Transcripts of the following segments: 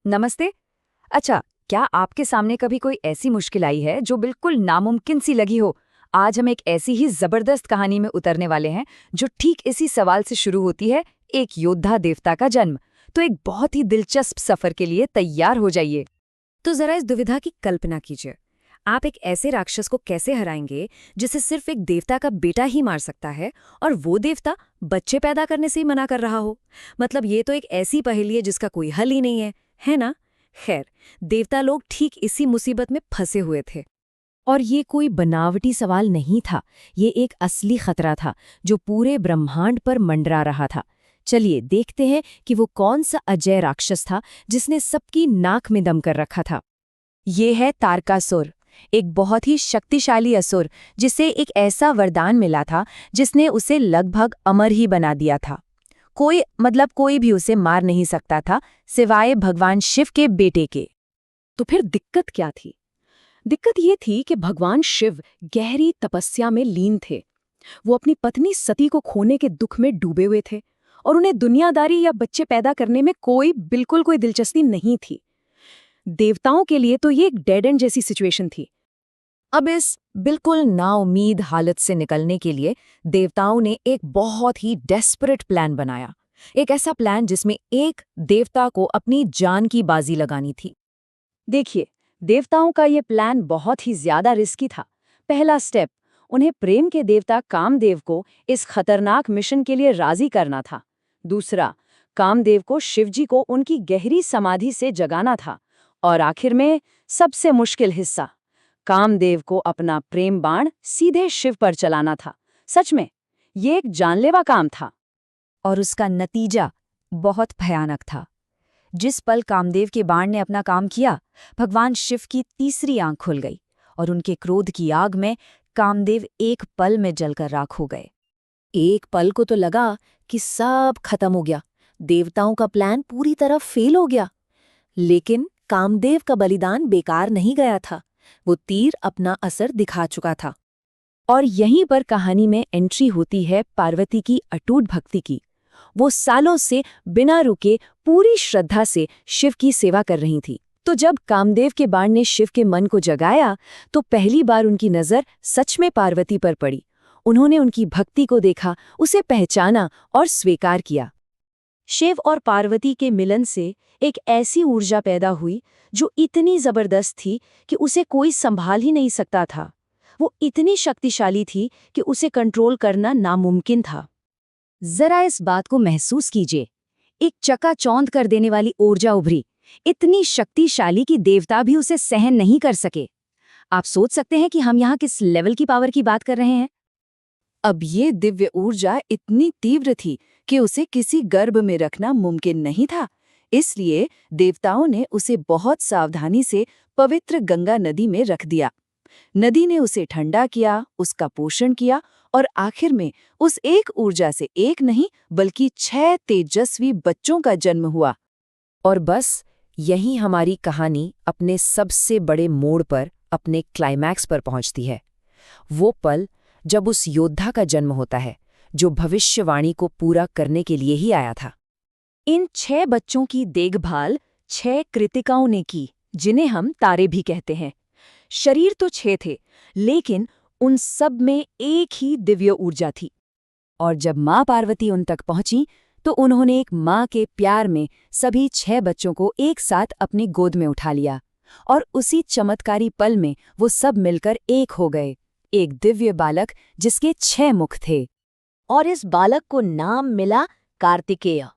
नमस्ते। अच्छा, क्या आपके सामने कभी कोई ऐसी मुश्किल आई है जो बिल्कुल नामुमकिन सी लगी हो? आज हम एक ऐसी ही जबरदस्त कहानी में उतरने वाले हैं जो ठीक इसी सवाल से शुरू होती है, एक योद्धा देवता का जन्म। तो एक बहुत ही दिलचस्प सफर के लिए तैयार हो जाइए। तो जरा इस दुविधा की कल्पना कीजिए। आप एक ऐसे राक्षस को कैसे हराएंगे जिसे सिर्फ एक देवता का बेटा ही मार सकता है, और वो देवता बच्चे पैदा करने से ही मना कर रहा हो। मतलब ये तो एक ऐसी पहेली है जिसका कोई हल ही नहीं है ना? खैर, देवता लोग ठीक इसी मुसीबत में फंसे हुए थे। और ये कोई बनावटी सवाल नहीं था, ये एक असली खतरा था जो पूरे ब्रह्मांड पर मंडरा रहा था। चलिए देखते हैं कि वो कौन सा अजय राक्षस था जिसने सबकी नाक में दम कर रखा था। ये है तारकासुर, एक बहुत ही शक्तिशाली असुर जिसे एक ऐसा वरदान मिला था जिसने उसे लगभग अमर ही बना दिया था। कोई भी उसे मार नहीं सकता था सिवाय भगवान शिव के बेटे के। तो फिर दिक्कत क्या थी? दिक्कत ये थी कि भगवान शिव गहरी तपस्या में लीन थे। वो अपनी पत्नी सती को खोने के दुख में डूबे हुए थे और उन्हें दुनियादारी या बच्चे पैदा करने में बिल्कुल कोई दिलचस्पी नहीं थी। देवताओं के लिए तो ये एक डेड एंड जैसी सिचुएशन थी। अब इस बिल्कुल नाउम्मीद हालत से निकलने के लिए देवताओं ने एक बहुत ही डेस्परेट प्लान बनाया। एक ऐसा प्लान जिसमें एक देवता को अपनी जान की बाजी लगानी थी। देखिए, देवताओं का ये प्लान बहुत ही ज्यादा रिस्की था। पहला स्टेप, उन्हें प्रेम के देवता कामदेव को इस खतरनाक मिशन के लिए राजी करना था। दूसरा, कामदेव को शिवजी को उनकी गहरी समाधि से जगाना था। और आखिर में सबसे मुश्किल हिस्सा, कामदेव को अपना प्रेम बाण सीधे शिव पर चलाना था। सच में, ये एक जानलेवा काम था। और उसका नतीजा बहुत भयानक था। जिस पल कामदेव के बाण ने अपना काम किया, भगवान शिव की तीसरी आंख खुल गई और उनके क्रोध की आग में कामदेव एक पल में जलकर राख हो गए। एक पल को तो लगा कि सब खत्म हो गया, देवताओं का प्लान पूरी तरह फेल हो गया। लेकिन कामदेव का बलिदान बेकार नहीं गया था। वो तीर अपना असर दिखा चुका था। और यहीं पर कहानी में एंट्री होती है पार्वती की अटूट भक्ति की। वो सालों से बिना रुके पूरी श्रद्धा से शिव की सेवा कर रही थी। तो जब कामदेव के बाण ने शिव के मन को जगाया, तो पहली बार उनकी नज़र सच में पार्वती पर पड़ी। उन्होंने उनकी भक्ति को देखा, उसे पहचाना और स्वीकार किया। शिव और पार्वती के मिलन से एक ऐसी ऊर्जा पैदा हुई जो इतनी जबरदस्त थी कि उसे कोई संभाल ही नहीं सकता था। वो इतनी शक्तिशाली थी कि उसे कंट्रोल करना नामुमकिन था। जरा इस बात को महसूस कीजिए। एक चकाचौंध कर देने वाली ऊर्जा उभरी, इतनी शक्तिशाली कि देवता भी उसे सहन नहीं कर सके। आप सोच सकते हैं कि हम यहाँ किस लेवल की पावर की बात कर रहे हैं। अब ये दिव्य ऊर्जा इतनी तीव्र थी कि उसे किसी गर्भ में रखना मुमकिन नहीं था। इसलिए देवताओं ने उसे बहुत सावधानी से पवित्र गंगा नदी में रख दिया। नदी ने उसे ठंडा किया, उसका पोषण किया और आखिर में उस एक ऊर्जा से एक नहीं बल्कि 6 तेजस्वी बच्चों का जन्म हुआ। और बस यहीं हमारी कहानी अपने सबसे बड़े मोड़ पर, अपने क्लाइमैक्स पर पहुंचती है। वो पल जब उस योद्धा का जन्म होता है जो भविष्यवाणी को पूरा करने के लिए ही आया था। इन 6 बच्चों की देखभाल 6 कृतिकाओं ने की, जिन्हें हम तारे भी कहते हैं। शरीर तो 6 थे, लेकिन उन सब में एक ही दिव्य ऊर्जा थी। और जब माँ पार्वती उन तक पहुंची, तो उन्होंने एक माँ के प्यार में सभी 6 बच्चों को एक साथ अपनी गोद में उठा लिया। और उसी चमत्कारी पल में वो सब मिलकर एक हो गए, एक दिव्य बालक जिसके 6 मुख थे। और इस बालक को नाम मिला कार्तिकेय।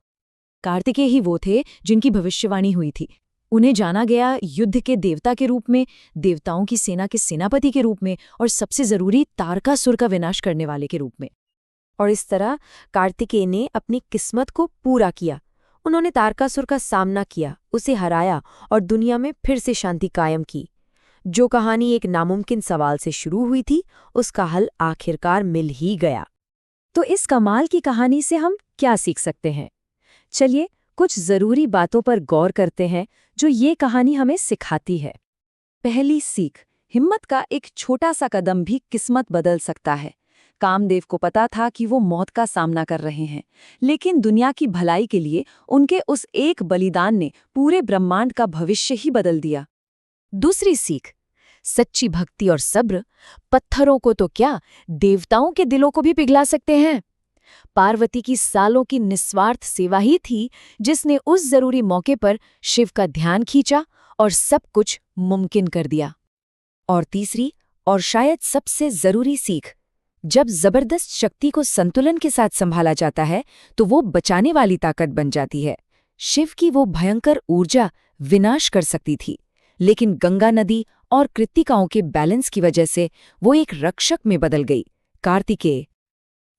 कार्तिकेय ही वो थे जिनकी भविष्यवाणी हुई थी। उन्हें जाना गया युद्ध के देवता के रूप में, देवताओं की सेना के सेनापति के रूप में, और सबसे जरूरी तारकासुर का विनाश करने वाले के रूप में। और इस तरह कार्तिकेय ने अपनी किस्मत को पूरा किया। उन्होंने तारकासुर का सामना किया, उसे हराया और दुनिया में फिर से शांति कायम की। जो कहानी एक नामुमकिन सवाल से शुरू हुई थी, उसका हल आखिरकार मिल ही गया। तो इस कमाल की कहानी से हम क्या सीख सकते हैं? चलिए कुछ जरूरी बातों पर गौर करते हैं जो ये कहानी हमें सिखाती है। पहली सीख, हिम्मत का एक छोटा सा कदम भी किस्मत बदल सकता है। कामदेव को पता था कि वो मौत का सामना कर रहे हैं, लेकिन दुनिया की भलाई के लिए उनके उस एक बलिदान ने पूरे ब्रह्मांड का भविष्य ही बदल दिया। दूसरी सीख, सच्ची भक्ति और सब्र पत्थरों को तो क्या, देवताओं के दिलों को भी पिघला सकते हैं। पार्वती की सालों की निस्वार्थ सेवा ही थी जिसने उस जरूरी मौके पर शिव का ध्यान खींचा और सब कुछ मुमकिन कर दिया। और तीसरी और शायद सबसे जरूरी सीख, जब जबरदस्त शक्ति को संतुलन के साथ संभाला जाता है तो वो बचाने वाली ताकत बन जाती है। शिव की वो भयंकर ऊर्जा विनाश कर सकती थी, लेकिन गंगा नदी और कृत्तिकाओं के बैलेंस की वजह से वो एक रक्षक में बदल गई, कार्तिकेय।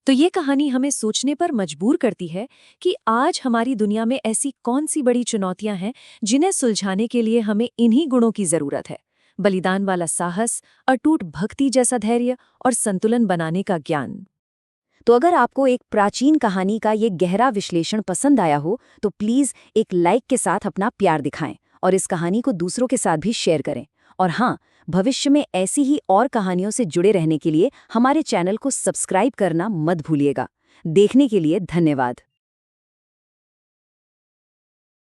तो ये कहानी हमें सोचने पर मजबूर करती है कि आज हमारी दुनिया में ऐसी कौन सी बड़ी चुनौतियां हैं जिन्हें सुलझाने के लिए हमें इन्हीं गुणों की जरूरत है। बलिदान वाला साहस, अटूट भक्ति जैसा धैर्य और संतुलन बनाने का ज्ञान। तो अगर आपको एक प्राचीन कहानी का ये गहरा विश्लेषण पसंद आया हो तो प्लीज़ एक लाइक के साथ अपना प्यार दिखाएं और इस कहानी को दूसरों के साथ भी शेयर करें। और हाँ, भविष्य में ऐसी ही और कहानियों से जुड़े रहने के लिए हमारे चैनल को सब्सक्राइब करना मत भूलिएगा। देखने के लिए धन्यवाद।